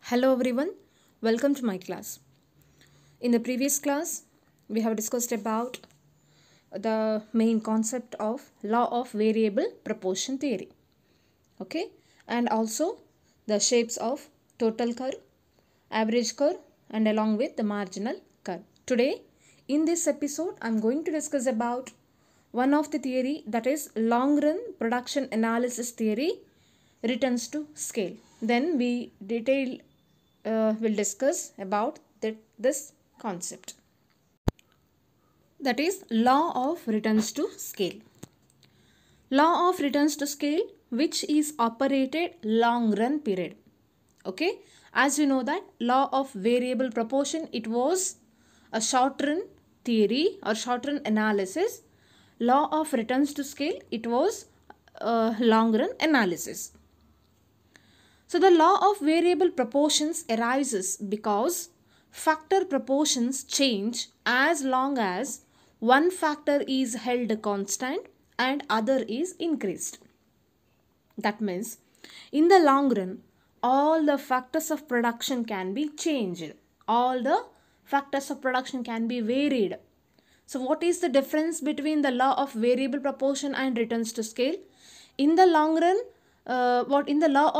Hello everyone, welcome to my class. In the previous class, we have discussed about the main concept of law of variable proportion theory. Okay, and also the shapes of total curve, average curve, and along with the marginal curve. Today, in this episode, I am going to discuss about one of the theory, that is long run production analysis theory returns to scale. Then we will discuss about this concept, that is law of returns to scale. Law of returns to scale, which is operated long run period. Okay, as we know that law of variable proportion, it was a short run theory or short run analysis. Law of returns to scale, it was a long run analysis. So the law of variable proportions arises because factor proportions change as long as one factor is held constant and other is increased. That means in the long run, all the factors of production can be changed. All the factors of production can be varied. So what is the difference between the law of variable proportion and returns to scale? In the long run, in the law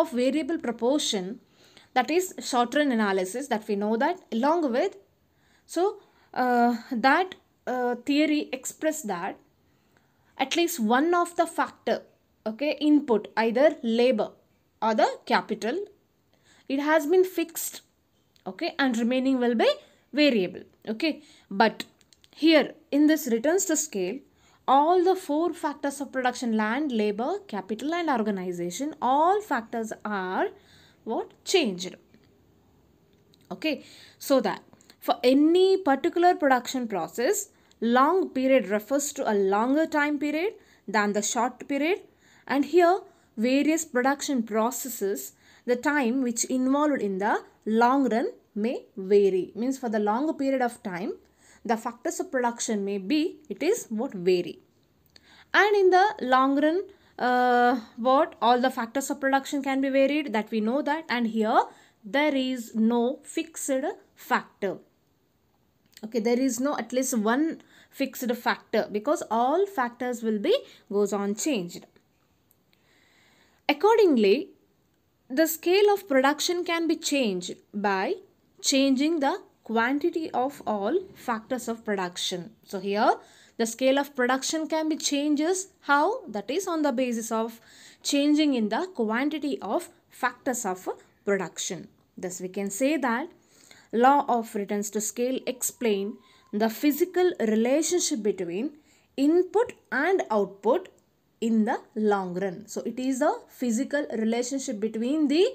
of variable proportion, that is short run analysis, that we know that, along with that theory express that at least one of the factor, okay, input, either labor or the capital, it has been fixed, okay, and remaining will be variable. Okay, but here in this returns to scale, all the four factors of production, land, labor, capital and organization, all factors are what? Changed. Okay, so that for any particular production process, long period refers to a longer time period than the short period, and here various production processes, the time which involved in the long run may vary. Means for the longer period of time, the factors of production may be, it is what, vary. And in the long run, all the factors of production can be varied, that we know that, and here there is no fixed factor. Okay, there is no at least one fixed factor, because all factors will be goes on changed. Accordingly, the scale of production can be changed by changing the quantity of all factors of production. So here the scale of production can be changes. How? That is on the basis of changing in the quantity of factors of production. Thus we can say that law of returns to scale explain the physical relationship between input and output in the long run. So it is a physical relationship between the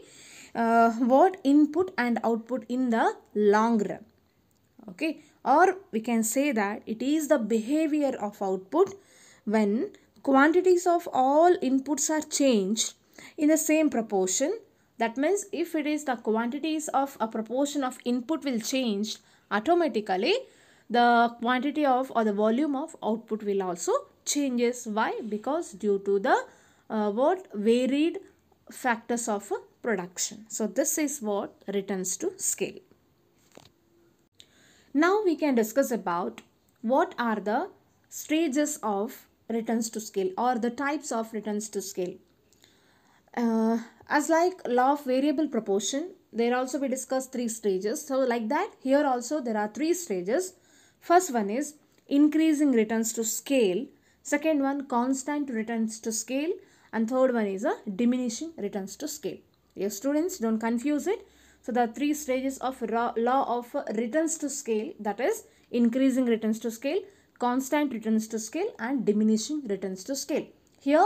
input and output in the long run. Okay, or we can say that it is the behavior of output when quantities of all inputs are changed in the same proportion. That means if it is the quantities of a proportion of input will change, automatically the quantity of or the volume of output will also changes. Why? Because due to the varied factors of production. So this is what returns to scale. Now we can discuss about what are the stages of returns to scale or the types of returns to scale. As like law of variable proportion, there also we discussed three stages. So like that, here also there are three stages. First one is increasing returns to scale. Second one, constant returns to scale. And third one is a diminishing returns to scale. Your students, don't confuse it. So the three stages of law of returns to scale, that is increasing returns to scale, constant returns to scale and diminishing returns to scale. Here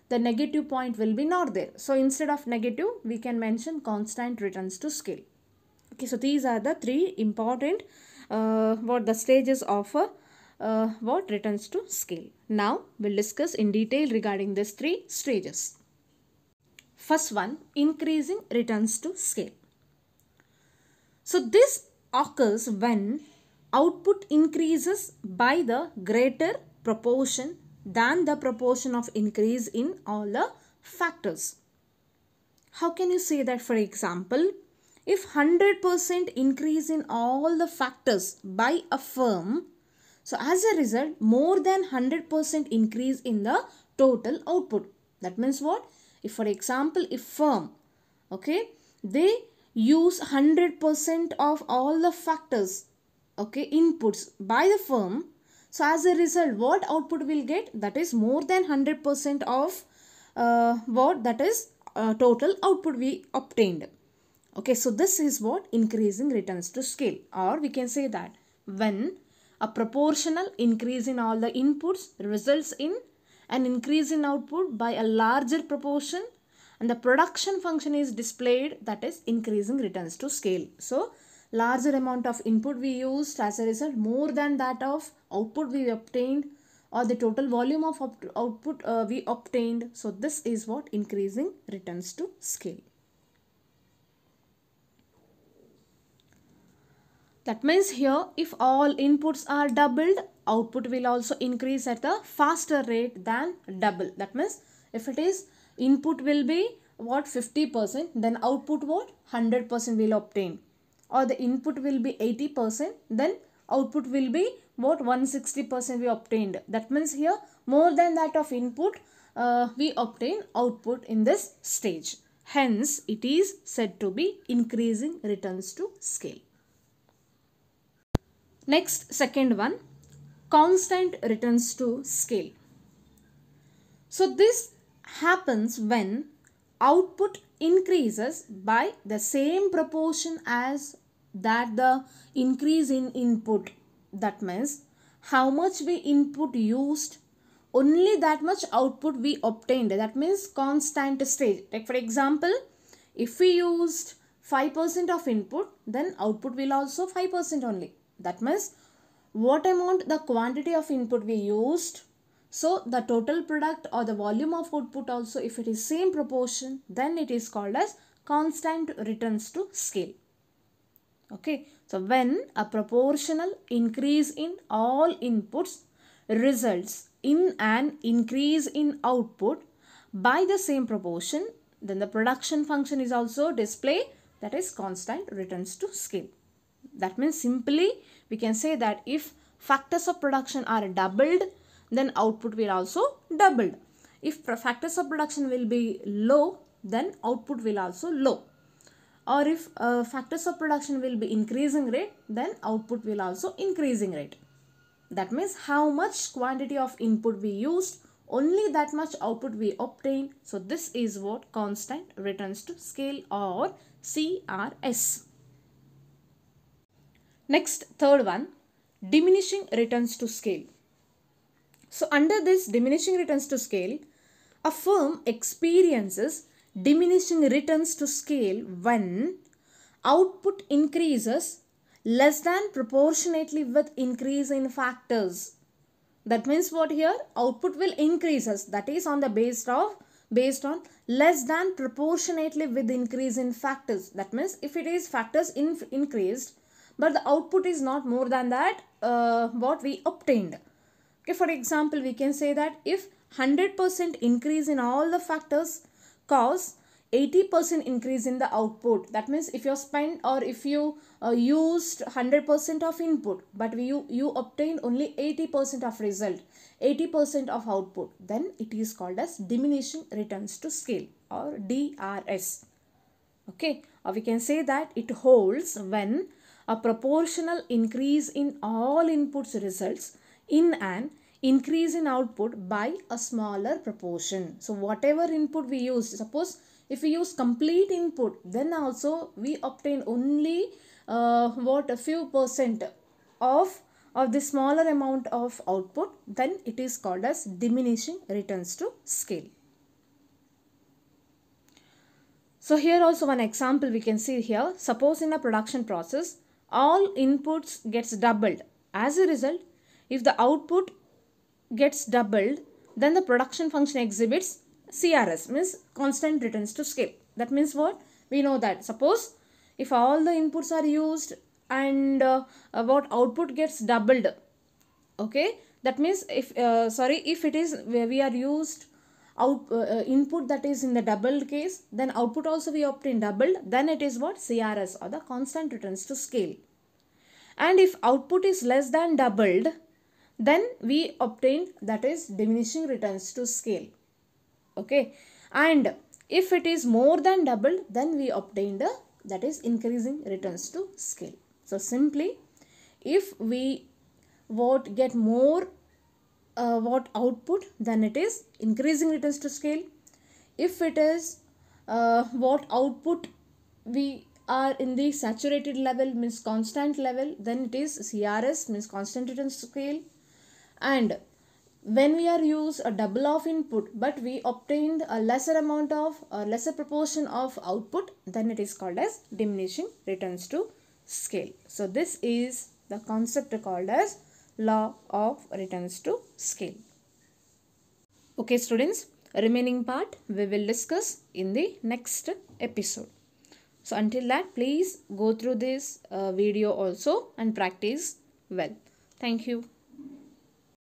the negative point will be not there. So instead of negative, we can mention constant returns to scale. Okay, so these are the three important the stages of returns to scale. Now we'll discuss in detail regarding these three stages. First one, increasing returns to scale. So this occurs when output increases by the greater proportion than the proportion of increase in all the factors. How can you say that? For example, if 100% increase in all the factors by a firm, so as a result, more than 100% increase in the total output. That means what? If for example, if firm, okay, they use 100% of all the factors, okay, inputs by the firm, so as a result, what output will get? That is more than 100% of what? That is total output we obtained. Okay, so this is what? Increasing returns to scale. Or we can say that when a proportional increase in all the inputs results in an increase in output by a larger proportion, and the production function is displayed, that is increasing returns to scale. So larger amount of input we used, as a result more than that of output we obtained, or the total volume of output we obtained. So this is what? Increasing returns to scale. That means here, if all inputs are doubled, output will also increase at a faster rate than double. That means if it is input will be what? 50%, then output what? 100% will obtain. Or the input will be 80%, then output will be what? 160% we obtained. That means here more than that of input we obtain output in this stage. Hence, it is said to be increasing returns to scale. Next, second one, constant returns to scale. So this happens when output increases by the same proportion as that the increase in input. That means how much we input used, only that much output we obtained. That means constant stage. Like for example, if we used 5% of input, then output will also 5% only. That means what amount, the quantity of input we used, so the total product or the volume of output also, if it is same proportion, then it is called as constant returns to scale. Okay, so when a proportional increase in all inputs results in an increase in output by the same proportion, then the production function is also displayed, that is constant returns to scale. That means simply we can say that if factors of production are doubled, then output will also doubled. If factors of production will be low, then output will also low. Or if factors of production will be increasing rate, then output will also increasing rate. That means how much quantity of input we used, only that much output we obtain. So this is what? Constant returns to scale, or CRS. Next, third one, diminishing returns to scale. So under this diminishing returns to scale, a firm experiences diminishing returns to scale when output increases less than proportionately with increase in factors. That means what here? Output will increases, that is on the based on less than proportionately with increase in factors. That means if it is factors increased, but the output is not more than that what we obtained. Okay, for example, we can say that if 100% increase in all the factors cause 80% increase in the output. That means if you spend, or if you used 100% of input, but you obtained only 80% of result, 80% of output, then it is called as diminishing returns to scale, or DRS. Okay, or we can say that it holds when a proportional increase in all inputs results in an increase in output by a smaller proportion. So whatever input we use, suppose if we use complete input, then also we obtain only a few percent of the smaller amount of output, then it is called as diminishing returns to scale. So here also one example we can see here. Suppose in a production process, all inputs gets doubled. As a result, if the output gets doubled, then the production function exhibits CRS, means constant returns to scale. That means what? We know that suppose if all the inputs are used and what output gets doubled, okay, that means if it is where we are used input that is in the doubled case, then output also we obtain doubled, then it is what? CRS, or the constant returns to scale. And if output is less than doubled, then we obtain that is diminishing returns to scale. Okay, and if it is more than doubled, then we obtain the that is increasing returns to scale. So simply, if we get more output, then it is increasing returns to scale. If it is what output we are in the saturated level, means constant level, then it is CRS, means constant returns to scale. And when we are use a double of input but we obtained a lesser proportion of output, then it is called as diminishing returns to scale. So this is the concept called as law of returns to scale. Okay students, remaining part we will discuss in the next episode. So until that, please go through this video also and practice well. Thank you.